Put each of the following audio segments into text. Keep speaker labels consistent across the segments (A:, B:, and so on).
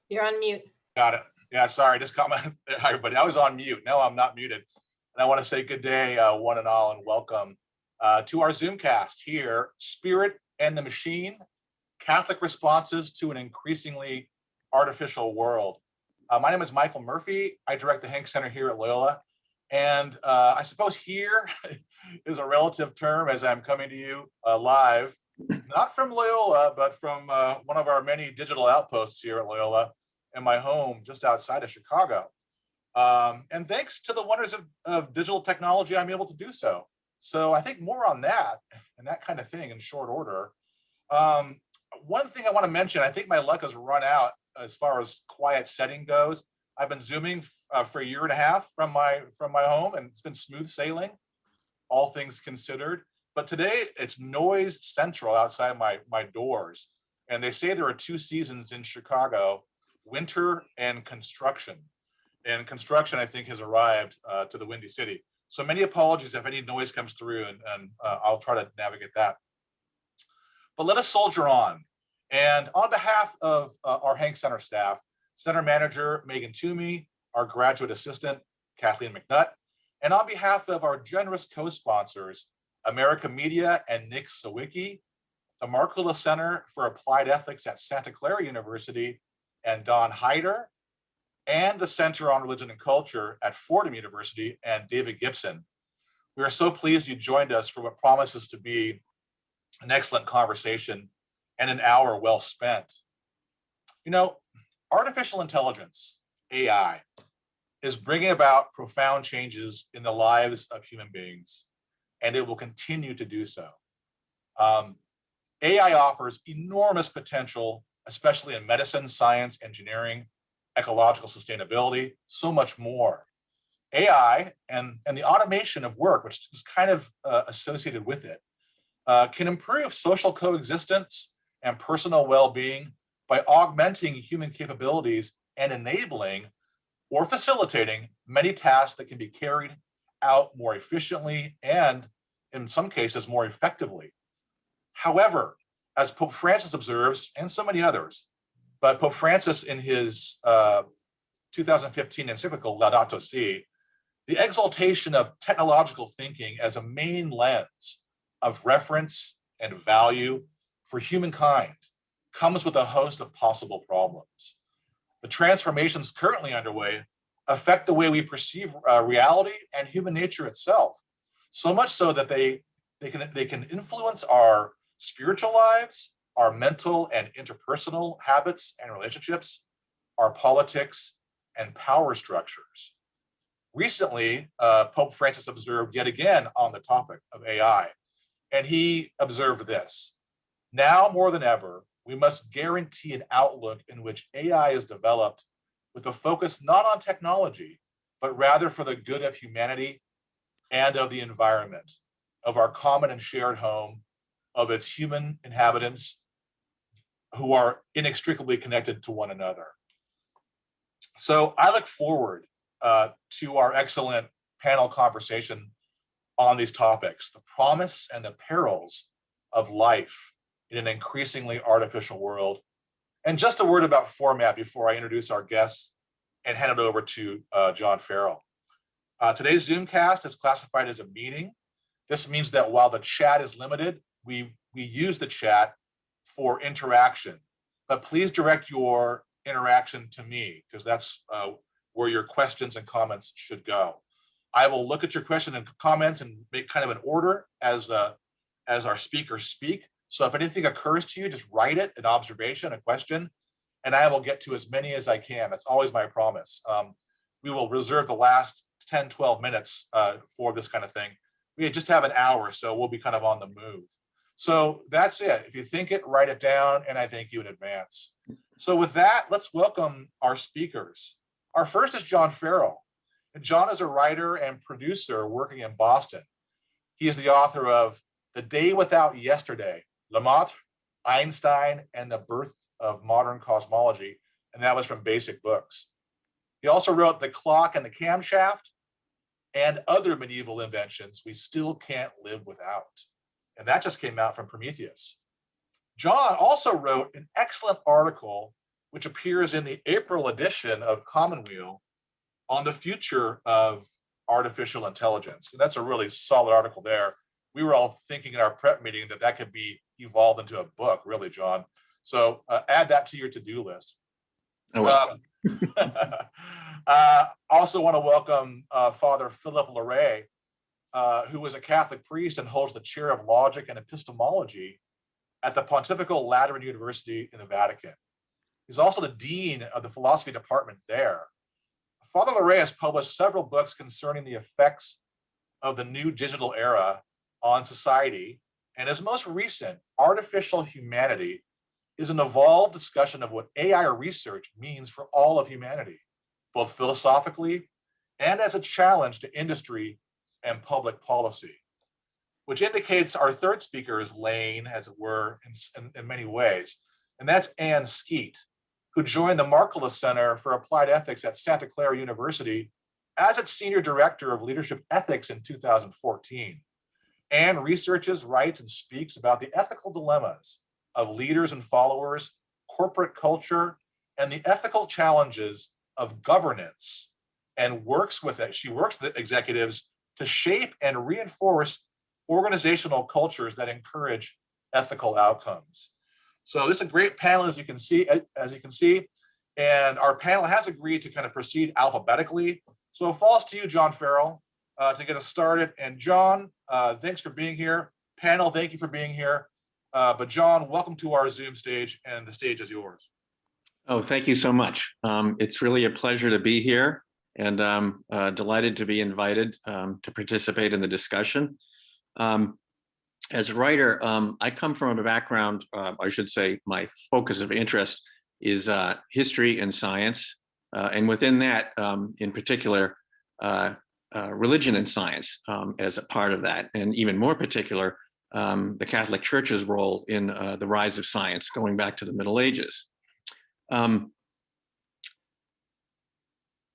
A: You're on mute.
B: Got it. Yeah, sorry, just caught my, hi everybody, I was on mute. No, I'm not muted. And I want to say good day, one and all, and welcome to our Zoomcast here, Spirit and the Machine, Catholic Responses to an Increasingly Artificial World. My name is Michael Murphy. I direct the Hank Center here at Loyola. And I suppose here is a relative term as I'm coming to you live, not from Loyola, but from one of our many digital outposts here at Loyola in my home just outside of Chicago. And thanks to the wonders of digital technology, I'm able to do so. So I think more on that and that kind of thing in short order. One thing I want to mention, I think my luck has run out as far as quiet setting goes. I've been Zooming for a year and a half from my home, and it's been smooth sailing, all things considered. But today it's noise central outside my doors. And they say there are two seasons in Chicago, winter and construction. And construction, I think, has arrived to the Windy City. So many apologies if any noise comes through, and I'll try to navigate that. But let us soldier on. And on behalf of our Hank Center staff, Center Manager Megan Toomey, our graduate assistant, Kathleen McNutt, and on behalf of our generous co-sponsors, America Media and Nick Sawicki, the Markula Center for Applied Ethics at Santa Clara University, and Don Hyder, and the Center on Religion and Culture at Fordham University, and David Gibson. We are so pleased you joined us for what promises to be an excellent conversation and an hour well spent. You know, artificial intelligence, AI, is bringing about profound changes in the lives of human beings, and it will continue to do so. AI offers enormous potential, especially in medicine, science, engineering, ecological sustainability, so much more. AI and the automation of work, which is kind of associated with it, can improve social coexistence and personal well-being by augmenting human capabilities and enabling or facilitating many tasks that can be carried out more efficiently and, in some cases, more effectively. However, as Pope Francis observes, and so many others, but Pope Francis in his 2015 encyclical Laudato Si, the exaltation of technological thinking as a main lens of reference and value for humankind comes with a host of possible problems. The transformations currently underway affect the way we perceive reality and human nature itself, so much so that they can influence our spiritual lives, our mental and interpersonal habits and relationships, our politics and power structures. Recently, Pope Francis observed yet again on the topic of AI, and he observed this: now more than ever, we must guarantee an outlook in which AI is developed with a focus not on technology, but rather for the good of humanity and of the environment, of our common and shared home, of its human inhabitants who are inextricably connected to one another. So I look forward to our excellent panel conversation on these topics, the promise and the perils of life in an increasingly artificial world. And just a word about format before I introduce our guests and hand it over to John Farrell. Today's Zoomcast is classified as a meeting. This means that while the chat is limited, we use the chat for interaction, but please direct your interaction to me, because that's where your questions and comments should go. I will look at your question and comments and make kind of an order as our speakers speak. So if anything occurs to you, just write it, an observation, a question, and I will get to as many as I can. That's always my promise. We will reserve the last 10, 12 minutes for this kind of thing. We just have an hour, so we'll be kind of on the move. So that's it. If you think it, write it down, and I thank you in advance. So with that, let's welcome our speakers. Our first is John Farrell. And John is a writer and producer working in Boston. He is the author of The Day Without Yesterday, Lemaitre, Einstein, and the Birth of Modern Cosmology, and that was from Basic Books. He also wrote The Clock and the Camshaft and Other Medieval Inventions We Still Can't Live Without. And that just came out from Prometheus. John also wrote an excellent article which appears in the April edition of Commonweal on the future of artificial intelligence. And that's a really solid article there. We were all thinking in our prep meeting that that could be evolved into a book, really, John. So add that to your to-do list.
A: Oh, well.
B: Also want to welcome Father Philip Larray, who is a Catholic priest and holds the chair of logic and epistemology at the Pontifical Lateran University in the Vatican. He's also the dean of the philosophy department there. Father Larray has published several books concerning the effects of the new digital era on society, and his most recent, Artificial Humanity, is an evolved discussion of what AI research means for all of humanity, both philosophically and as a challenge to industry and public policy, which indicates our third speaker's lane, as it were, in many ways. And that's Anne Skeet, who joined the Markkula Center for Applied Ethics at Santa Clara University as its Senior Director of Leadership Ethics in 2014. Anne researches, writes, and speaks about the ethical dilemmas of leaders and followers, corporate culture, and the ethical challenges of governance, and works with it. She works with executives to shape and reinforce organizational cultures that encourage ethical outcomes. So this is a great panel, as you can see, and our panel has agreed to kind of proceed alphabetically. So it falls to you, John Farrell, to get us started. And John, thanks for being here. Panel, thank you for being here. But John, welcome to our Zoom stage, and the stage is yours.
A: Oh, thank you so much. It's really a pleasure to be here, and I'm delighted to be invited to participate in the discussion. As a writer, I come from a background, I should say my focus of interest is history and science, and within that, in particular, religion and science as a part of that, and even more particular, the Catholic Church's role in the rise of science going back to the Middle Ages.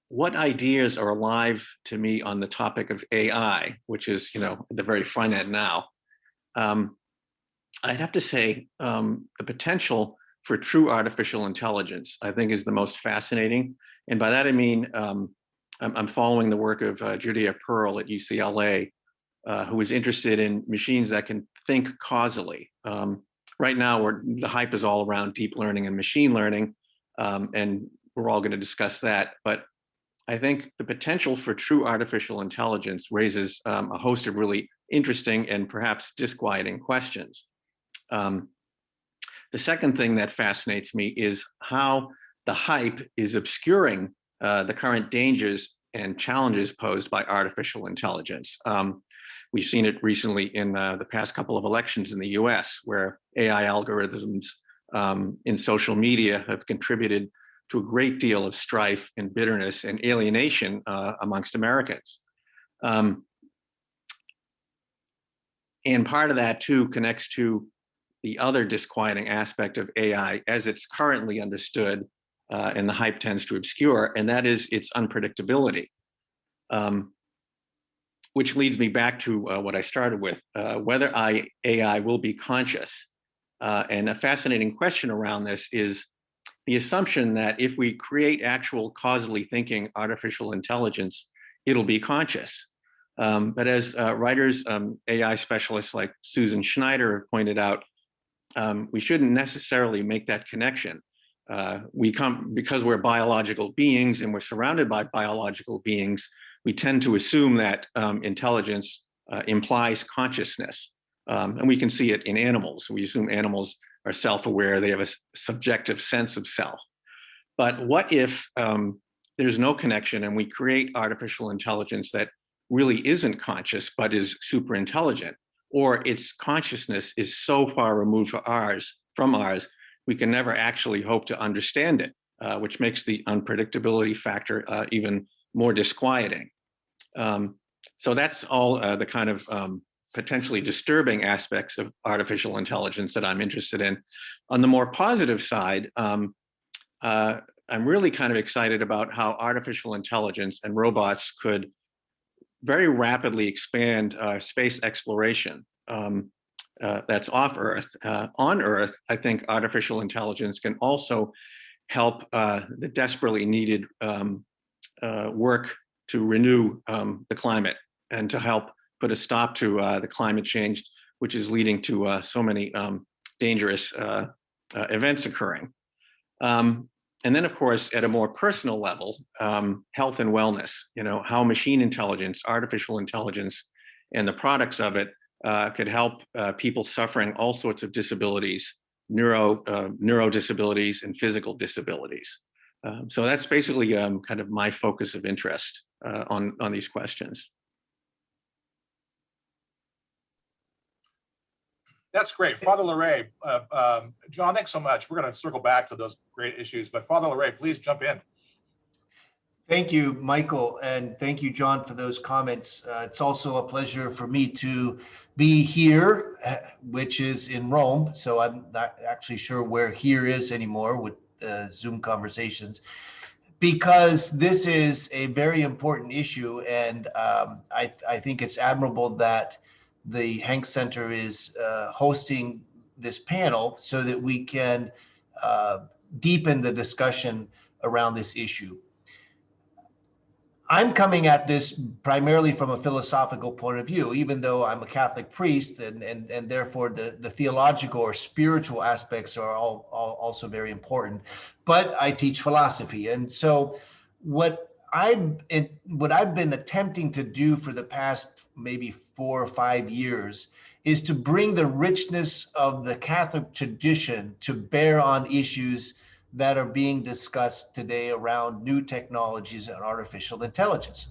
A: What ideas are alive to me on the topic of AI, which is, at the very front end now? I'd have to say the potential for true artificial intelligence, I think, is the most fascinating. And by that, I mean, I'm following the work of Judea Pearl at UCLA, who is interested in machines that can think causally. Right now, the hype is all around deep learning and machine learning, and we're all going to discuss that. But I think the potential for true artificial intelligence raises a host of really interesting and perhaps disquieting questions. The second thing that fascinates me is how the hype is obscuring the current dangers and challenges posed by artificial intelligence. We've seen it recently in the past couple of elections in the US, where AI algorithms in social media have contributed to a great deal of strife and bitterness and alienation amongst Americans. And part of that too connects to the other disquieting aspect of AI as it's currently understood, and the hype tends to obscure, and that is its unpredictability. Which leads me back to what I started with, whether AI will be conscious. And a fascinating question around this is the assumption that if we create actual causally thinking artificial intelligence, it'll be conscious. But as writers, AI specialists like Susan Schneider have pointed out, we shouldn't necessarily make that connection. Because we're biological beings and we're surrounded by biological beings, we tend to assume that intelligence implies consciousness. And we can see it in animals. We assume animals are self-aware, they have a subjective sense of self. But what if there's no connection and we create artificial intelligence that really isn't conscious, but is super intelligent, or its consciousness is so far removed from ours, we can never actually hope to understand it, which makes the unpredictability factor even more disquieting. So that's all the kind of potentially disturbing aspects of artificial intelligence that I'm interested in. On the more positive side, I'm really kind of excited about how artificial intelligence and robots could very rapidly expand space exploration that's off Earth. On Earth, I think artificial intelligence can also help the desperately needed work to renew the climate and to help put a stop to the climate change, which is leading to so many dangerous events occurring. And then, of course, at a more personal level, health and wellness, how machine intelligence, artificial intelligence, and the products of it could help people suffering all sorts of disabilities, neuro disabilities and physical disabilities. So that's basically kind of my focus of interest on these questions.
B: That's great. Father LaRae, John, thanks so much. We're going to circle back to those great issues, but Father LaRae, please jump in.
C: Thank you, Michael, and thank you, John, for those comments. It's also a pleasure for me to be here, which is in Rome, so I'm not actually sure where here is anymore with Zoom conversations, because this is a very important issue, and I think it's admirable that the Hanks Center is hosting this panel so that we can deepen the discussion around this issue. I'm coming at this primarily from a philosophical point of view, even though I'm a Catholic priest, and therefore the theological or spiritual aspects are also very important. But I teach philosophy, and so what I've been attempting to do for the past maybe 4 or 5 years is to bring the richness of the Catholic tradition to bear on issues that are being discussed today around new technologies and artificial intelligence.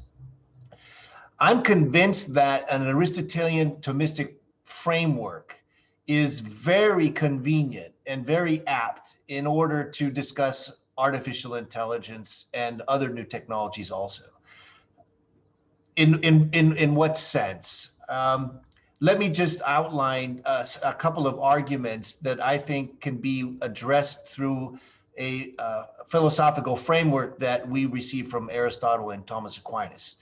C: I'm convinced that an Aristotelian Thomistic framework is very convenient and very apt in order to discuss artificial intelligence and other new technologies also. In what sense? Let me just outline a couple of arguments that I think can be addressed through a philosophical framework that we received from Aristotle and Thomas Aquinas.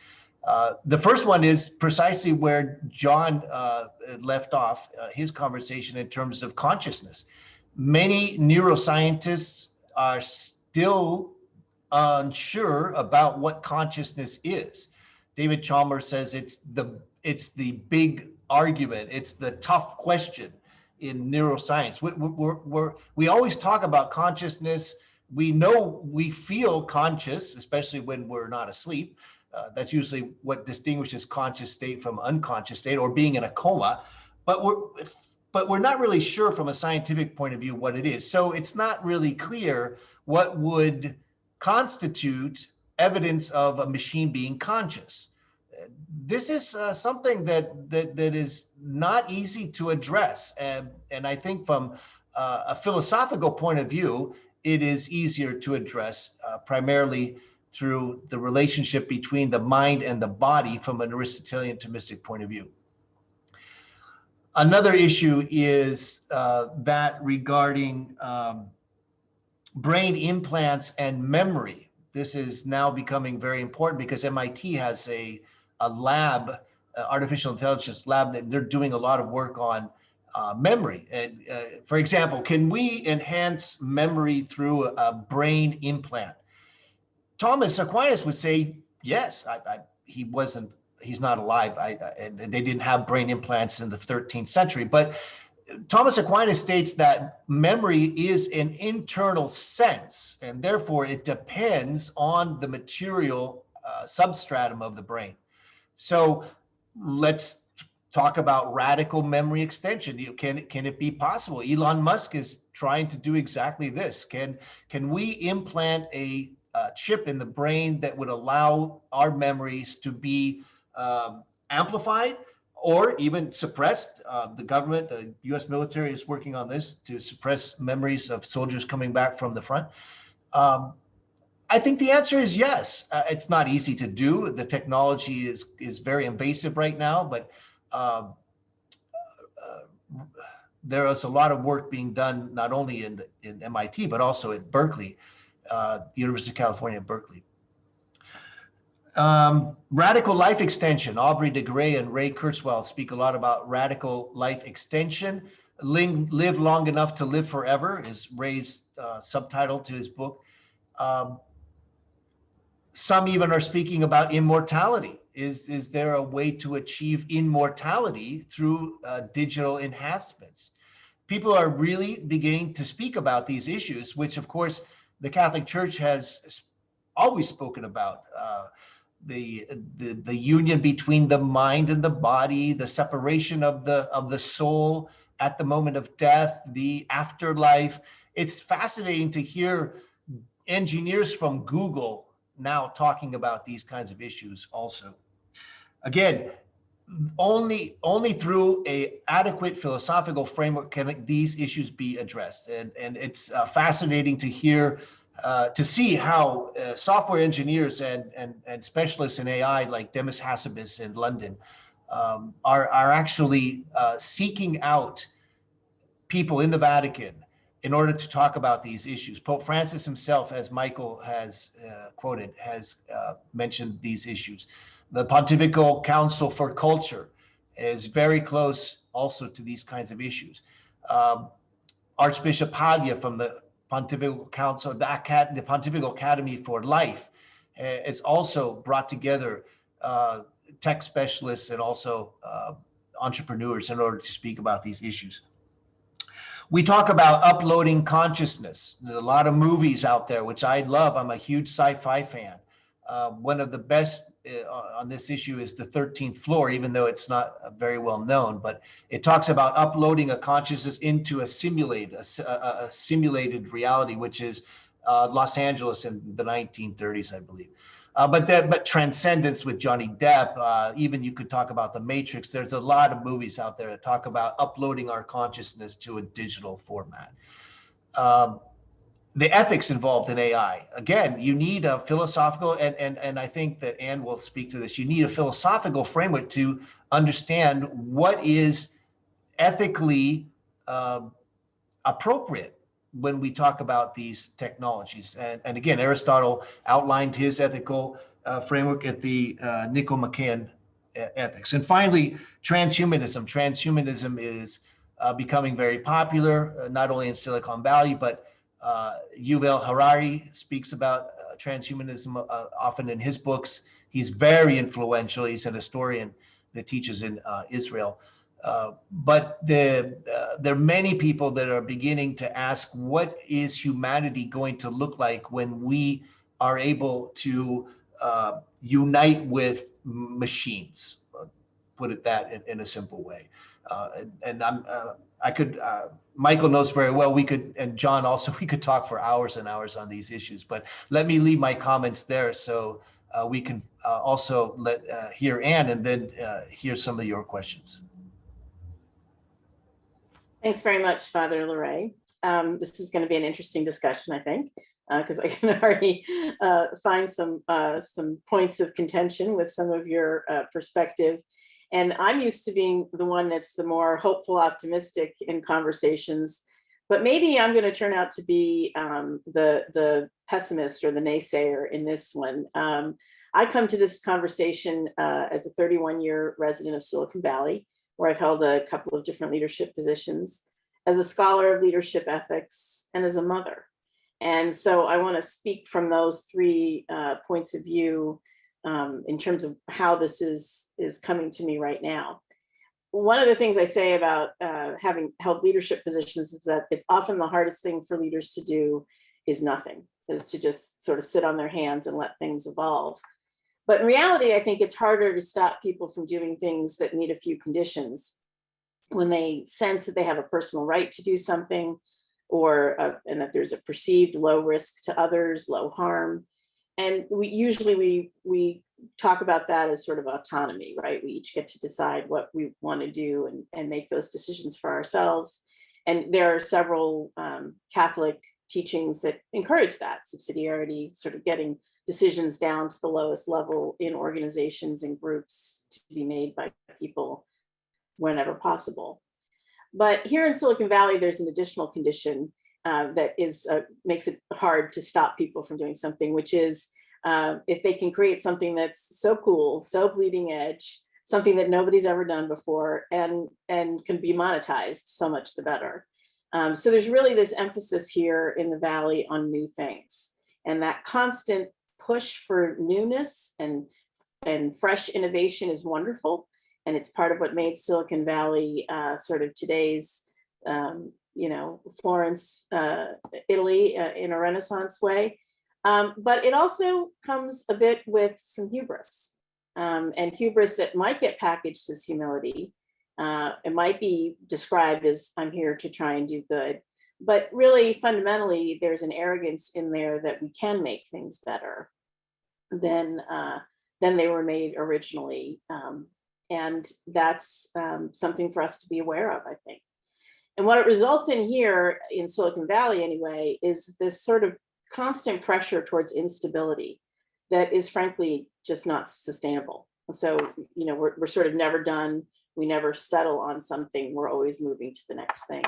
C: The first one is precisely where John left off his conversation in terms of consciousness. Many neuroscientists are still unsure about what consciousness is. David Chalmers says it's the big argument, it's the tough question in neuroscience. We always talk about consciousness. We know we feel conscious, especially when we're not asleep. That's usually what distinguishes conscious state from unconscious state, or being in a coma. But we're not really sure from a scientific point of view what it is. So it's not really clear what would constitute evidence of a machine being conscious. This is something that is not easy to address, and I think from a philosophical point of view, it is easier to address primarily through the relationship between the mind and the body from an Aristotelian Thomistic point of view. Another issue is that regarding brain implants and memory. This is now becoming very important because MIT has a lab, artificial intelligence lab, that they're doing a lot of work on memory. And for example, can we enhance memory through a brain implant? Thomas Aquinas would say yes. He's not alive, and they didn't have brain implants in the 13th century. But Thomas Aquinas states that memory is an internal sense, and therefore it depends on the material substratum of the brain. So let's talk about radical memory extension. Can it be possible? Elon Musk is trying to do exactly this. Can we implant a chip in the brain that would allow our memories to be amplified or even suppressed? The government, the US military is working on this to suppress memories of soldiers coming back from the front. I think the answer is yes. It's not easy to do. The technology is very invasive right now, but there is a lot of work being done not only in MIT, but also at Berkeley, the University of California at Berkeley. Radical life extension. Aubrey de Grey and Ray Kurzweil speak a lot about radical life extension. Live Long Enough to Live Forever is Ray's subtitle to his book. Some even are speaking about immortality. Is there a way to achieve immortality through digital enhancements? People are really beginning to speak about these issues, which of course the Catholic Church has always spoken about. The union between the mind and the body, the separation of the soul at the moment of death, the afterlife. It's fascinating to hear engineers from Google now talking about these kinds of issues also. Again, only through a adequate philosophical framework can these issues be addressed. And it's fascinating to hear, to see how software engineers and specialists in AI like Demis Hassabis in London are actually seeking out people in the Vatican in order to talk about these issues. Pope Francis himself, as Michael has quoted, has mentioned these issues. The Pontifical Council for Culture is very close also to these kinds of issues. Archbishop Paglia from the Pontifical Council, the Pontifical Academy for Life, is also brought together tech specialists and also entrepreneurs in order to speak about these issues. We talk about uploading consciousness. There's a lot of movies out there, which I love. I'm a huge sci-fi fan. One of the best on this issue is The 13th Floor, even though it's not very well known, but it talks about uploading a consciousness into a simulated reality, which is Los Angeles in the 1930s, I believe. But Transcendence with Johnny Depp, even you could talk about The Matrix. There's a lot of movies out there that talk about uploading our consciousness to a digital format. The ethics involved in AI. Again, you need a philosophical, and I think that Anne will speak to this, you need a philosophical framework to understand what is ethically appropriate when we talk about these technologies. And again, Aristotle outlined his ethical framework at the Nicomachean Ethics. And finally, transhumanism. Transhumanism is becoming very popular, not only in Silicon Valley, but Yuval Harari speaks about transhumanism often in his books. He's very influential. He's an historian that teaches in Israel. But there are many people that are beginning to ask, what is humanity going to look like when we are able to unite with machines? Put it that in a simple way. Michael knows very well, and John also, we could talk for hours and hours on these issues, but let me leave my comments there so we can also hear Anne and then hear some of your questions.
D: Thanks very much, Father Leray. This is going to be an interesting discussion, I think, because I can already find some points of contention with some of your perspective. And I'm used to being the one that's the more hopeful, optimistic in conversations, but maybe I'm going to turn out to be the pessimist or the naysayer in this one. I come to this conversation as a 31-year resident of Silicon Valley, where I've held a couple of different leadership positions, as a scholar of leadership ethics, and as a mother. And so I want to speak from those three points of view in terms of how this is coming to me right now. One of the things I say about having held leadership positions is that it's often the hardest thing for leaders to do is nothing, is to just sort of sit on their hands and let things evolve. But in reality, I think it's harder to stop people from doing things that meet a few conditions when they sense that they have a personal right to do something, or and that there's a perceived low risk to others, low harm. And we talk about that as sort of autonomy, right? We each get to decide what we want to do and make those decisions for ourselves. And there are several Catholic teachings that encourage that subsidiarity, sort of getting decisions down to the lowest level in organizations and groups to be made by people whenever possible. But here in Silicon Valley, there's an additional condition that makes it hard to stop people from doing something, which is if they can create something that's so cool, so bleeding edge, something that nobody's ever done before, and can be monetized, so much the better. So there's really this emphasis here in the Valley on new things, and that constant push for newness and fresh innovation is wonderful. And it's part of what made Silicon Valley sort of today's, Florence, Italy in a Renaissance way. But it also comes a bit with some hubris, and hubris that might get packaged as humility. It might be described as I'm here to try and do good, but really fundamentally, there's an arrogance in there that we can make things better than they were made originally. And that's something for us to be aware of, I think. And what it results in here in Silicon Valley anyway, is this sort of constant pressure towards instability that is frankly just not sustainable. So, we're sort of never done. We never settle on something. We're always moving to the next thing.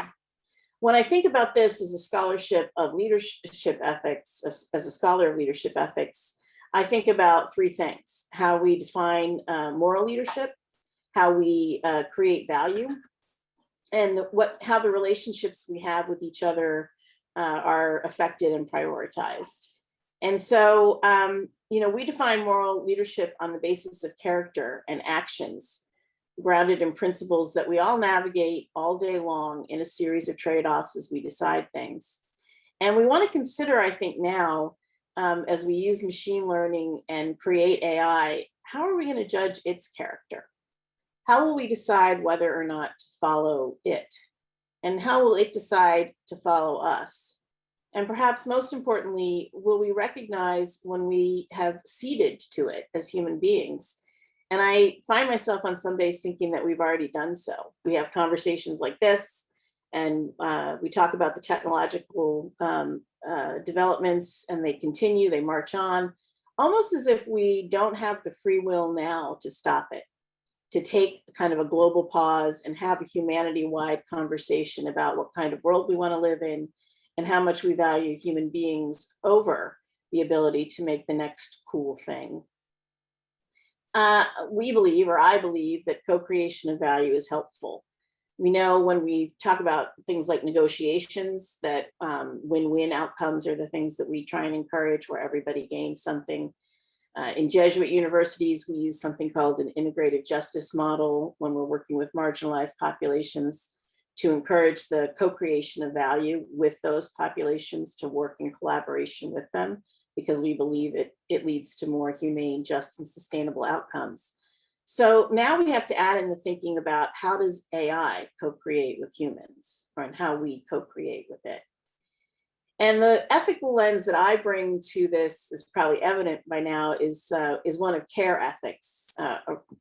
D: When I think about this as a scholarship of leadership ethics, as a scholar of leadership ethics, I think about three things: how we define moral leadership, how we create value, and how the relationships we have with each other are affected and prioritized. And so, we define moral leadership on the basis of character and actions grounded in principles that we all navigate all day long in a series of trade-offs as we decide things. And we want to consider, I think now, as we use machine learning and create AI, how are we going to judge its character? How will we decide whether or not to follow it? And how will it decide to follow us? And perhaps most importantly, will we recognize when we have ceded to it as human beings? And I find myself on some days thinking that we've already done so. We have conversations like this, and we talk about the technological developments, and they continue, they march on, almost as if we don't have the free will now to stop it, to take kind of a global pause and have a humanity-wide conversation about what kind of world we want to live in and how much we value human beings over the ability to make the next cool thing. We believe, or I believe, that co-creation of value is helpful. We know when we talk about things like negotiations that win-win outcomes are the things that we try and encourage, where everybody gains something. In Jesuit universities, we use something called an integrative justice model when we're working with marginalized populations to encourage the co-creation of value with those populations, to work in collaboration with them, because we believe it leads to more humane, just, and sustainable outcomes. So now we have to add in the thinking about how does AI co-create with humans, and how we co-create with it. And the ethical lens that I bring to this is probably evident by now, is one of care ethics,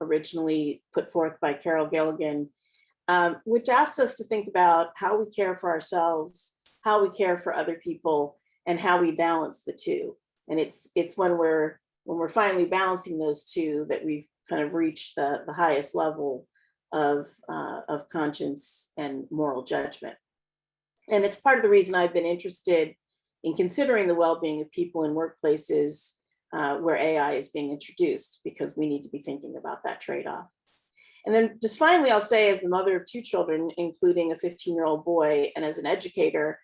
D: originally put forth by Carol Gilligan, which asks us to think about how we care for ourselves, how we care for other people, and how we balance the two. And it's when we're finally balancing those two that we've kind of reached the highest level of conscience and moral judgment. And it's part of the reason I've been interested in considering the well-being of people in workplaces where AI is being introduced, because we need to be thinking about that trade-off. And then just finally, I'll say, as the mother of 2 children, including a 15-year-old boy, and as an educator,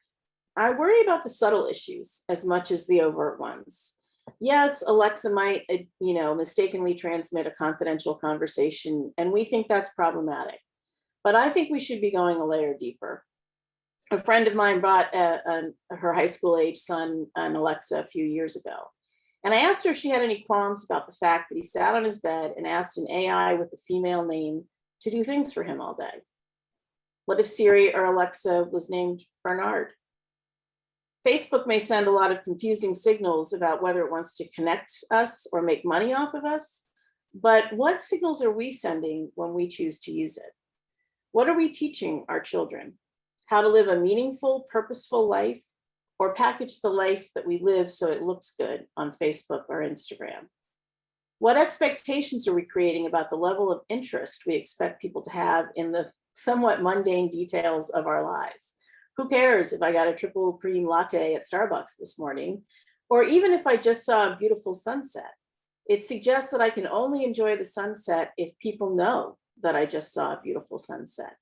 D: I worry about the subtle issues as much as the overt ones. Yes, Alexa might, mistakenly transmit a confidential conversation, and we think that's problematic. But I think we should be going a layer deeper. A friend of mine brought her high school age son an Alexa a few years ago. And I asked her if she had any qualms about the fact that he sat on his bed and asked an AI with a female name to do things for him all day. What if Siri or Alexa was named Bernard? Facebook may send a lot of confusing signals about whether it wants to connect us or make money off of us, but what signals are we sending when we choose to use it? What are we teaching our children? How to live a meaningful, purposeful life, or package the life that we live so it looks good on Facebook or Instagram? What expectations are we creating about the level of interest we expect people to have in the somewhat mundane details of our lives? Who cares if I got a triple cream latte at Starbucks this morning, or even if I just saw a beautiful sunset? It suggests that I can only enjoy the sunset if people know that I just saw a beautiful sunset.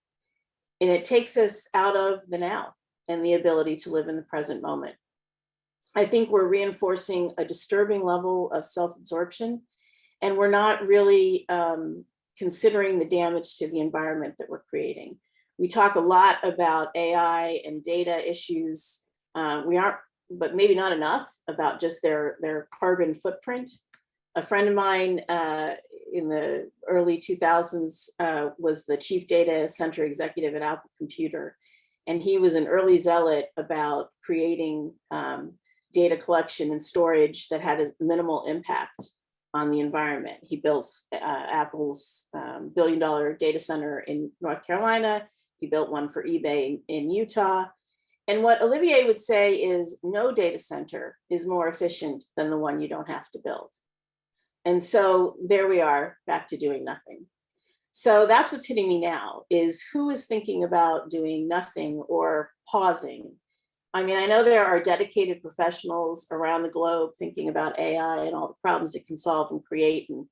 D: And it takes us out of the now and the ability to live in the present moment. I think we're reinforcing a disturbing level of self-absorption, and we're not really considering the damage to the environment that we're creating. We talk a lot about AI and data issues. We aren't, but maybe not enough about just their carbon footprint. A friend of mine in the early 2000s was the chief data center executive at Apple Computer. And he was an early zealot about creating data collection and storage that had a minimal impact on the environment. He built Apple's billion-dollar data center in North Carolina. He built one for eBay in Utah. And what Olivier would say is no data center is more efficient than the one you don't have to build. And so there we are, back to doing nothing. So that's what's hitting me now, is who is thinking about doing nothing or pausing? I mean, I know there are dedicated professionals around the globe thinking about AI and all the problems it can solve and create, and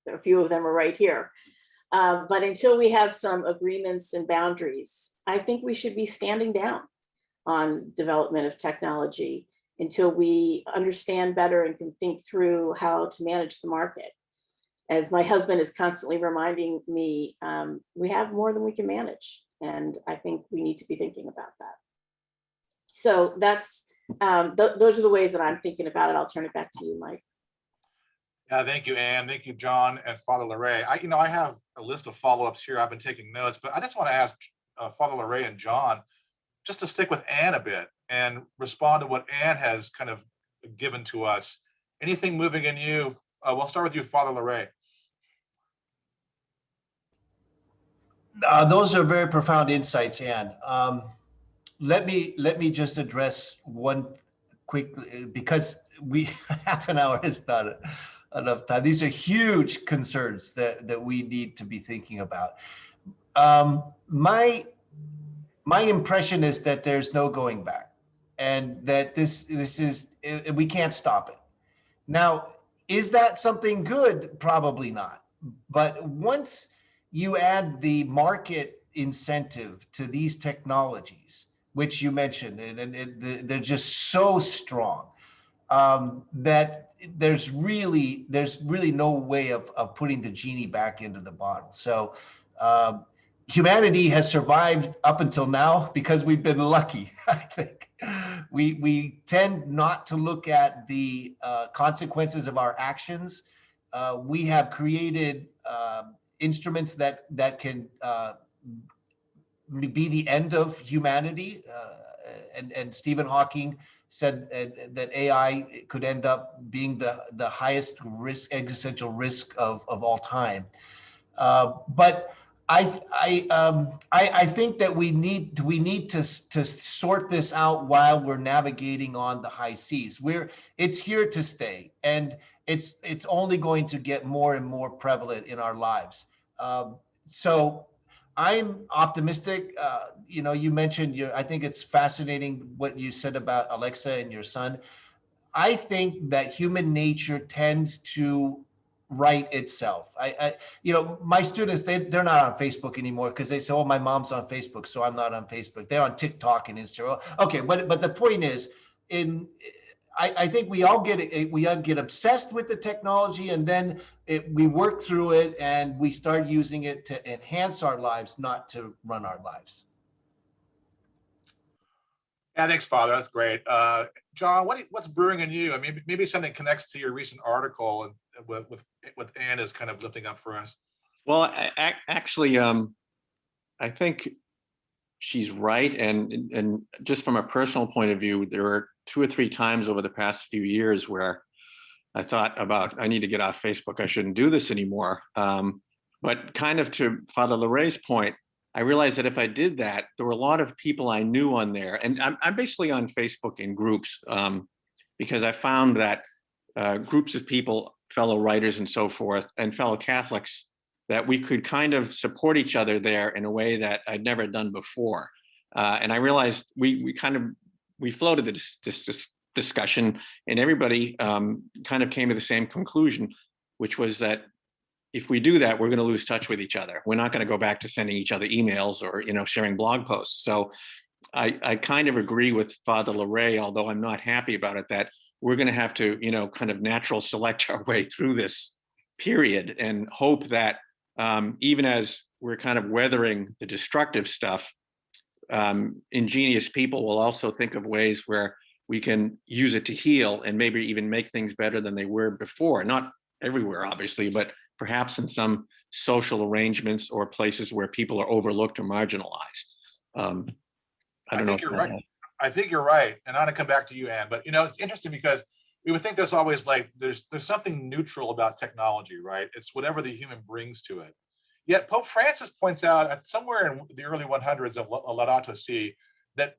D: a few of them are right here. But until we have some agreements and boundaries, I think we should be standing down on development of technology until we understand better and can think through how to manage the market. As my husband is constantly reminding me, we have more than we can manage. And I think we need to be thinking about that. So that's, those are the ways that I'm thinking about it. I'll turn it back to you, Mike.
B: Yeah, thank you, Anne. Thank you, John and Father LaRae. I have a list of follow-ups here. I've been taking notes, but I just want to ask Father LaRae and John, just to stick with Anne a bit and respond to what Anne has kind of given to us. Anything moving in you? We'll start with you, Father LaRae.
C: Those are very profound insights, Anne. Let me just address one quickly, because we half an hour is not enough time. These are huge concerns that we need to be thinking about. My impression is that there's no going back, and that this is, we can't stop it. Now, is that something good? Probably not. But once you add the market incentive to these technologies, which you mentioned, and they're just so strong, that there's really no way of putting the genie back into the bottle. So humanity has survived up until now because we've been lucky. I think we tend not to look at the consequences of our actions. We have created instruments that can be the end of humanity. And Stephen Hawking said that AI could end up being the highest risk, existential risk of all time. But I think that we need to sort this out while we're navigating on the high seas. It's here to stay, and it's only going to get more and more prevalent in our lives. So I'm optimistic. You mentioned I think it's fascinating what you said about Alexa and your son. I think that human nature tends to right itself. My students, they're not on Facebook anymore because they say, oh, my mom's on Facebook, so I'm not on Facebook. They're on TikTok and Instagram. Okay, but the point is, I think we all get obsessed with the technology, and then we work through it and we start using it to enhance our lives, not to run our lives.
B: Yeah, thanks, Father. That's great. John, what's brewing in you? I mean, maybe something connects to your recent article and with what Anne is kind of lifting up for us.
A: Well, actually, I think she's right. And just from a personal point of view, there were 2 or 3 times over the past few years where I thought about, I need to get off Facebook. I shouldn't do this anymore. But kind of to Father LaRae's point, I realized that if I did that, there were a lot of people I knew on there. And I'm basically on Facebook in groups because I found that groups of people, fellow writers and so forth, and fellow Catholics, that we could kind of support each other there in a way that I'd never done before. And I realized we floated this discussion, and everybody kind of came to the same conclusion. which was that if we do that, we're going to lose touch with each other. We're not going to go back to sending each other emails or, sharing blog posts. So I kind of agree with Father LaRae, although I'm not happy about it, that we're going to have to, kind of natural select our way through this period and hope that even as we're kind of weathering the destructive stuff, ingenious people will also think of ways where we can use it to heal and maybe even make things better than they were before. Not everywhere, obviously, but perhaps in some social arrangements or places where people are overlooked or marginalized. I don't know.
B: think you're right. I think you're right. And I'm gonna come back to you, Ann, but it's interesting because we would think there's always like, there's something neutral about technology, right? It's whatever the human brings to it. Yet Pope Francis points out somewhere in the early 100s of Laudato Si that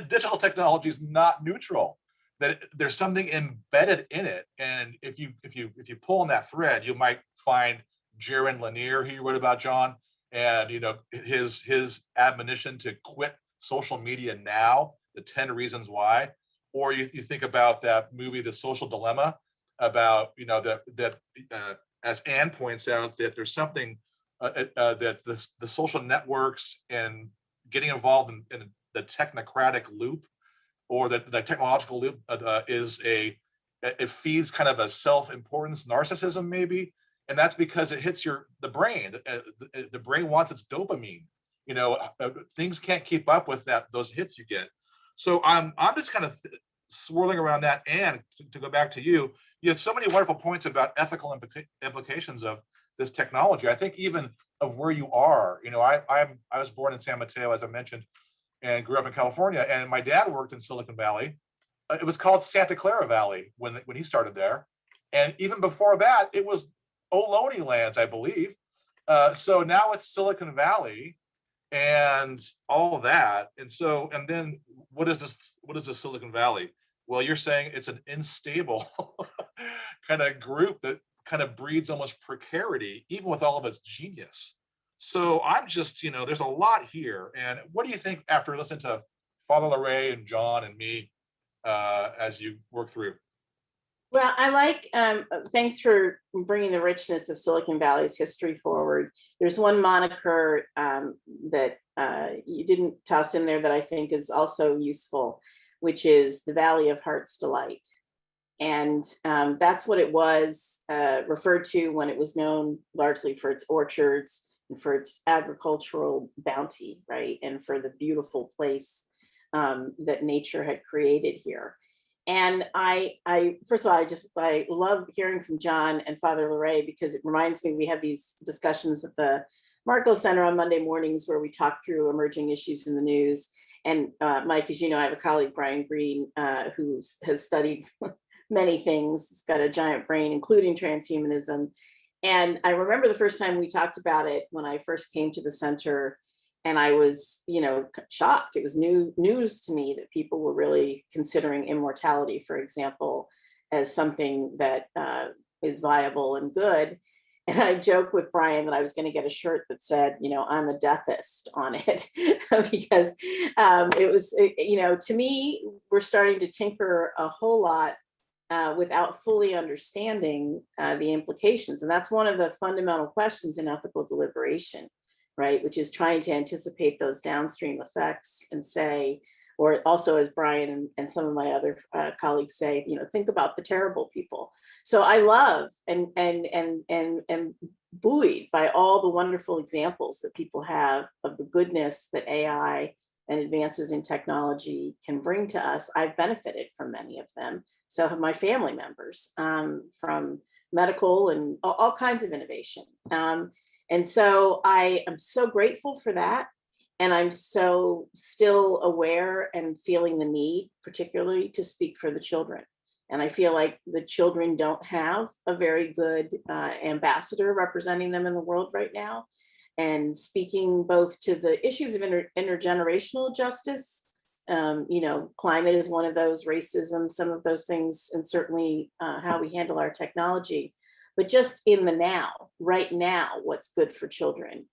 B: digital technology is not neutral, that there's something embedded in it. And if you pull on that thread, you might find Jaron Lanier, who you wrote about, John, and his admonition to quit social media now, the 10 reasons why. Or you think about that movie, The Social Dilemma, about that as Ann points out, that there's something that the social networks and getting involved in the technocratic loop or the technological loop it feeds kind of a self-importance narcissism maybe, and that's because it hits the brain. The brain wants its dopamine. Things can't keep up with those hits you get. So I'm just kind of swirling around that. And to go back to you have so many wonderful points about implications of this technology. I think even of where you are. I was born in San Mateo, as I mentioned, and grew up in California. And my dad worked in Silicon Valley. It was called Santa Clara Valley when he started there. And even before that, it was Ohlone lands, I believe. So now it's Silicon Valley and all of that. And then what is this Silicon Valley? Well, you're saying it's an unstable kind of group that kind of breeds almost precarity, even with all of its genius. So I'm just, there's a lot here. And what do you think after listening to Father LaRae and John and me as you work through?
D: Well, I like, thanks for bringing the richness of Silicon Valley's history forward. There's one moniker that you didn't toss in there that I think is also useful, which is the Valley of Heart's Delight. And that's what it was referred to when it was known largely for its orchards and for its agricultural bounty, right? And for the beautiful place that nature had created here. And I first of all, I love hearing from John and Father LaRae, because it reminds me, we have these discussions at the Markle Center on Monday mornings where we talk through emerging issues in the news. And Mike, as you know, I have a colleague, Brian Green, who has studied many things. He's got a giant brain, including transhumanism. And I remember the first time we talked about it when I first came to the center, and I was, shocked. It was news to me that people were really considering immortality, for example, as something that is viable and good. And I joked with Brian that I was going to get a shirt that said, I'm a deathist on it, because it was, to me, we're starting to tinker a whole lot without fully understanding the implications. And that's one of the fundamental questions in ethical deliberation, right? Which is trying to anticipate those downstream effects and say, or also as Brian and some of my other colleagues say, think about the terrible people. So I love and buoyed by all the wonderful examples that people have of the goodness that AI and advances in technology can bring to us. I've benefited from many of them. So have my family members, from medical and all kinds of innovation. And so I am so grateful for that. And I'm so still aware and feeling the need, particularly to speak for the children. And I feel like the children don't have a very good ambassador representing them in the world right now. And speaking both to the issues of intergenerational justice, climate is one of those, racism, some of those things, and certainly how we handle our technology, but just in the now, right now, what's good for children.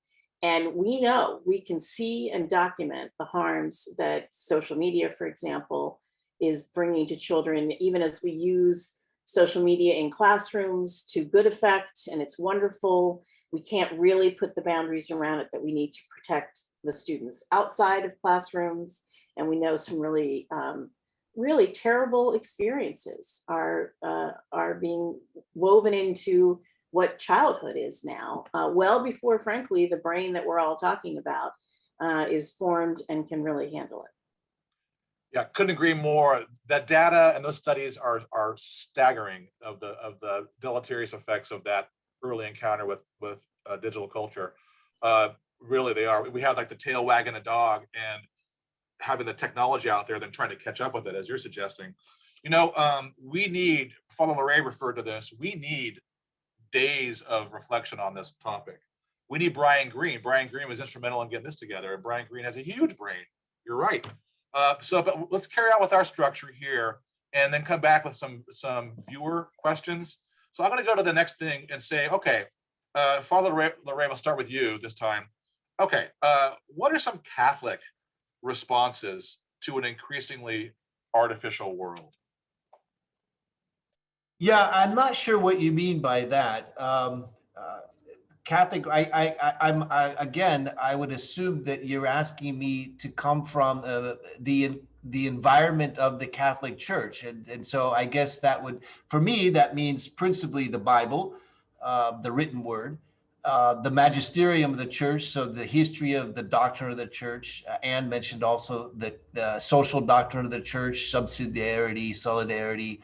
D: And we know, we can see and document the harms that social media, for example, is bringing to children, even as we use social media in classrooms to good effect, and it's wonderful. We can't really put the boundaries around it that we need to protect the students outside of classrooms. And we know some really, really terrible experiences are being woven into what childhood is now, well before, frankly, the brain that we're all talking about is formed and can really handle it.
B: Yeah, couldn't agree more. That data and those studies are staggering of the deleterious effects of that early encounter with digital culture. Really, they are. We have like the tail wagging the dog and having the technology out there, then trying to catch up with it, as you're suggesting. You know, we need. Father LaRae referred to this. We need days of reflection on this topic. We need Brian Greene. Brian Greene was instrumental in getting this together, and Brian Greene has a huge brain. You're right. But let's carry on with our structure here, and then come back with some viewer questions. So I'm going to go to the next thing and say, okay, Father LaRae, we'll start with you this time. Okay, what are some Catholic responses to an increasingly artificial world?
C: Yeah, I'm not sure what you mean by that. Catholic, again, I would assume that you're asking me to come from the environment of the Catholic Church, and so I guess that would, for me, that means principally the Bible, the written word, the magisterium of the Church, so the history of the doctrine of the Church. Anne mentioned also the social doctrine of the Church, subsidiarity, solidarity.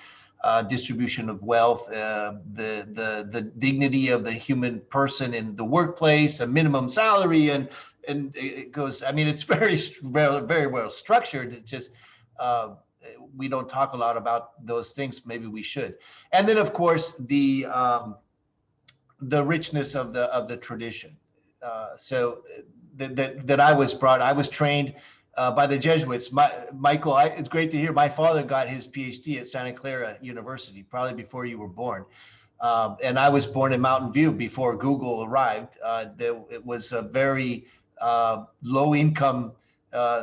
C: Distribution of wealth, the dignity of the human person in the workplace, a minimum salary, and it goes. I mean, it's very well structured. It just we don't talk a lot about those things. Maybe we should. And then, of course, the richness of the tradition. So that I was trained by the Jesuits. Michael, it's great to hear. My father got his PhD at Santa Clara University, probably before you were born. And I was born in Mountain View before Google arrived. It was a very low income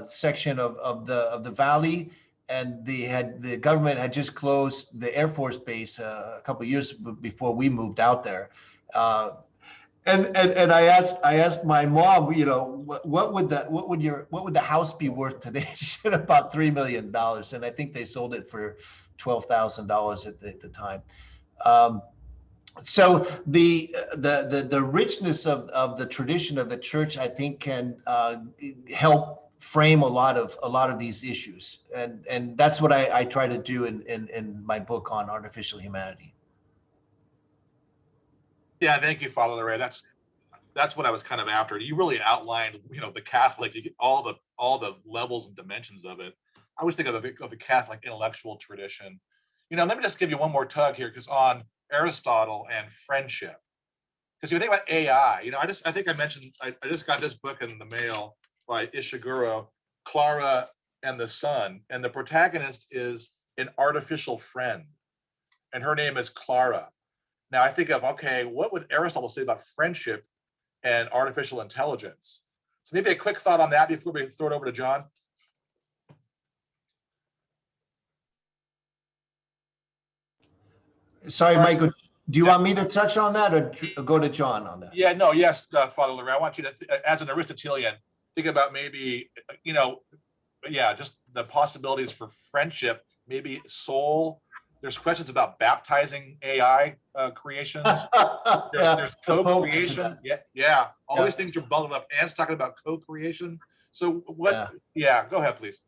C: section of the valley. And the government had just closed the Air Force Base a couple of years before we moved out there. And I asked my mom, you know, what would the house be worth today? She said about $3 million, and I think they sold it for $12,000 at the time. So the richness of the tradition of the Church, I think, can help frame a lot of these issues, and that's what I try to do in my book on artificial humanity.
B: Yeah, thank you, Father LaRae. That's what I was kind of after. You really outlined, you know, the Catholic, you get all the levels and dimensions of it. I always think of the Catholic intellectual tradition. You know, let me just give you one more tug here, because on Aristotle and friendship, because if you think about AI, you know, I think I mentioned I just got this book in the mail by Ishiguro, Clara and the Sun, and the protagonist is an artificial friend, and her name is Clara. Now I think of, okay, what would Aristotle say about friendship and artificial intelligence? So maybe a quick thought on that before we throw it over to John.
C: Sorry, Michael, do you want me to touch on that or go to John on that?
B: Yeah, no, yes, Father LaRae, I want you to, as an Aristotelian, think about maybe, you know, yeah, just the possibilities for friendship, maybe soul. There's questions about baptizing AI creations. There's co-creation. Yeah. All these things are bundled up. Anne's talking about co-creation. So what? Yeah, go ahead, please.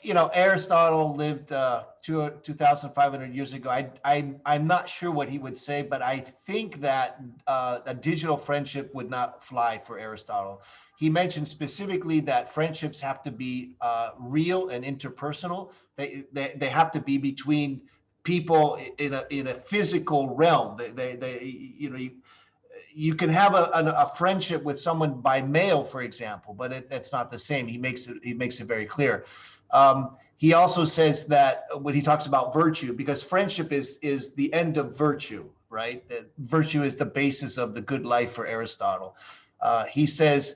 C: You know, Aristotle lived 2,500 years ago. I'm not sure what he would say, but I think that a digital friendship would not fly for Aristotle. He mentioned specifically that friendships have to be real and interpersonal. They have to be between people in a physical realm. You know, you can have a friendship with someone by mail, for example, but it's not the same. He makes it very clear. He also says that when he talks about virtue, because friendship is the end of virtue, right? Virtue is the basis of the good life for Aristotle. He says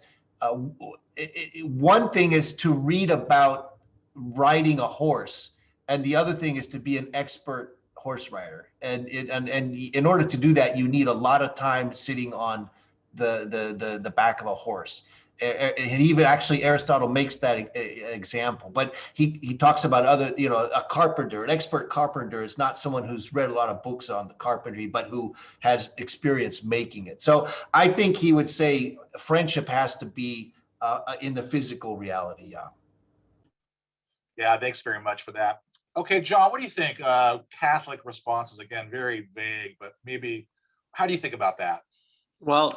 C: one thing is to read about riding a horse, and the other thing is to be an expert horse rider. And in order to do that, you need a lot of time sitting on the back of a horse. And even actually Aristotle makes that example, but he talks about other, a carpenter, an expert carpenter is not someone who's read a lot of books on the carpentry, but who has experience making it. So I think he would say friendship has to be in the physical reality. Yeah.
B: Yeah, thanks very much for that. Okay, John, what do you think? Catholic responses, again, very vague, but maybe, how do you think about that?
A: Well,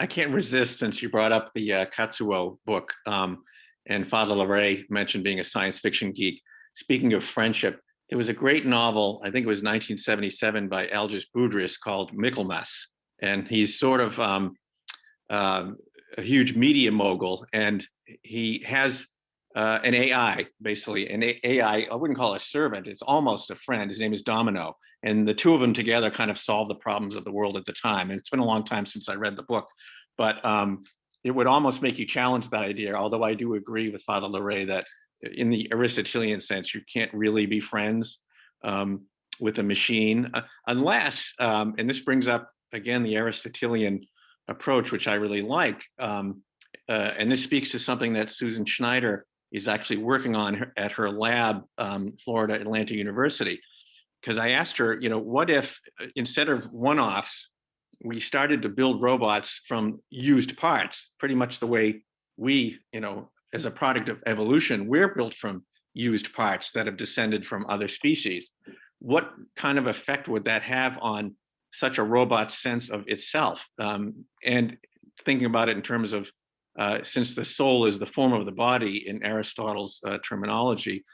A: I can't resist, since you brought up the Keunwoo book, and Father LaRay mentioned being a science fiction geek. Speaking of friendship, there was a great novel, I think it was 1977, by Algis Budrys called Michaelmas. And he's sort of a huge media mogul, and he has an AI, basically an AI, I wouldn't call it a servant, it's almost a friend. His name is Domino. And the two of them together kind of solve the problems of the world at the time. And it's been a long time since I read the book, but it would almost make you challenge that idea. Although I do agree with Father LaRay that in the Aristotelian sense, you can't really be friends with a machine unless, and this brings up again the Aristotelian approach, which I really like. And this speaks to something that Susan Schneider is actually working on at her lab, Florida Atlantic University. Because I asked her, what if instead of one-offs, we started to build robots from used parts, pretty much the way we, as a product of evolution, we're built from used parts that have descended from other species. What kind of effect would that have on such a robot's sense of itself? And thinking about it in terms of, since the soul is the form of the body in Aristotle's terminology,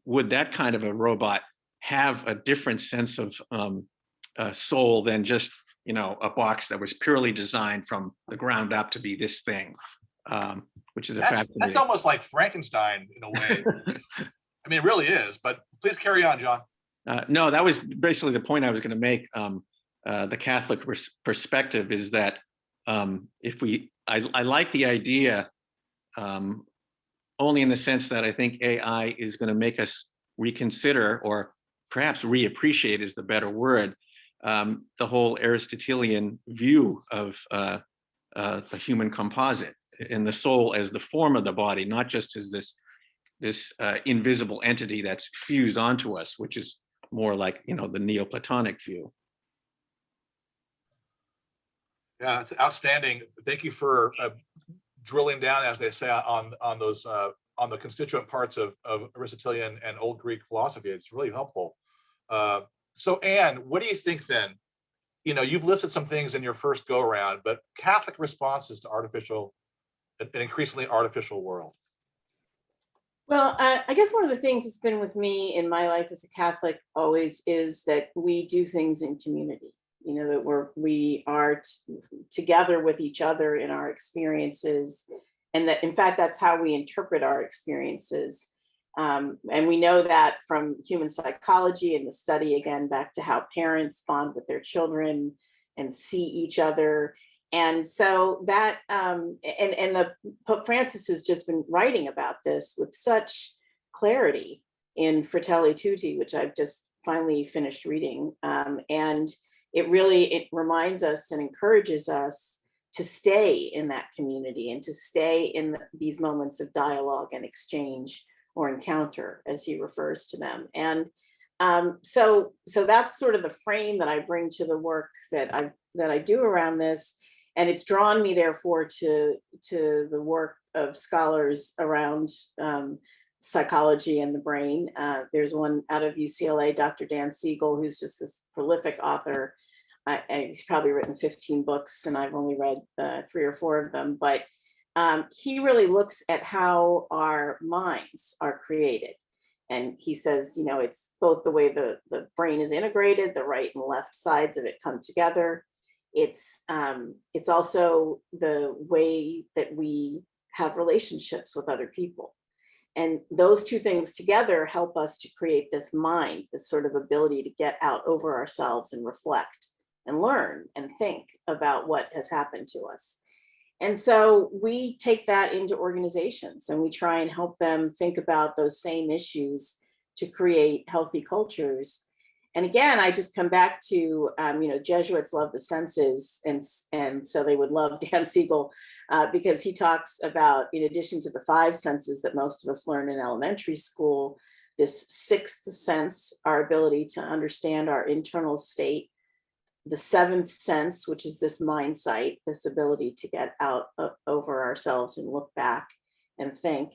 A: would that kind of a robot have a different sense of soul than just, a box that was purely designed from the ground up to be this thing, which is a fact.
B: That's almost like Frankenstein in a way. I mean, it really is, but please carry on, John.
A: No, that was basically the point I was going to make. The Catholic perspective is that I like the idea only in the sense that I think AI is going to make us reconsider, or perhaps reappreciate is the better word, the whole Aristotelian view of the human composite and the soul as the form of the body, not just as this invisible entity that's fused onto us, which is more like, the Neoplatonic view.
B: Yeah, it's outstanding. Thank you for drilling down, as they say, on those on the constituent parts of Aristotelian and Old Greek philosophy. It's really helpful. So, Anne, what do you think then? You've listed some things in your first go around, but Catholic responses to an increasingly artificial world.
D: Well, I guess one of the things that's been with me in my life as a Catholic always is that we do things in community. That we are together with each other in our experiences, and that in fact that's how we interpret our experiences. And we know that from human psychology and the study, again, back to how parents bond with their children and see each other. And so that, and the Pope Francis has just been writing about this with such clarity in Fratelli Tutti, which I've just finally finished reading. And it reminds us and encourages us to stay in that community and to stay in these moments of dialogue and exchange or encounter, as he refers to them. And so that's sort of the frame that I bring to the work that I do around this. And it's drawn me, therefore, to the work of scholars around psychology and the brain. There's one out of UCLA, Dr. Dan Siegel, who's just this prolific author. He's probably written 15 books, and I've only read 3 or 4 of them. But he really looks at how our minds are created. And he says, it's both the way the brain is integrated, the right and left sides of it come together. It's also the way that we have relationships with other people. And those two things together help us to create this mind, this sort of ability to get out over ourselves and reflect and learn and think about what has happened to us. And so we take that into organizations and we try and help them think about those same issues to create healthy cultures. And again, I just come back to, Jesuits love the senses, and so they would love Dan Siegel because he talks about, in addition to the 5 senses that most of us learn in elementary school, this 6th sense, our ability to understand our internal state, the 7th sense, which is this mind sight, this ability to get out over ourselves and look back and think.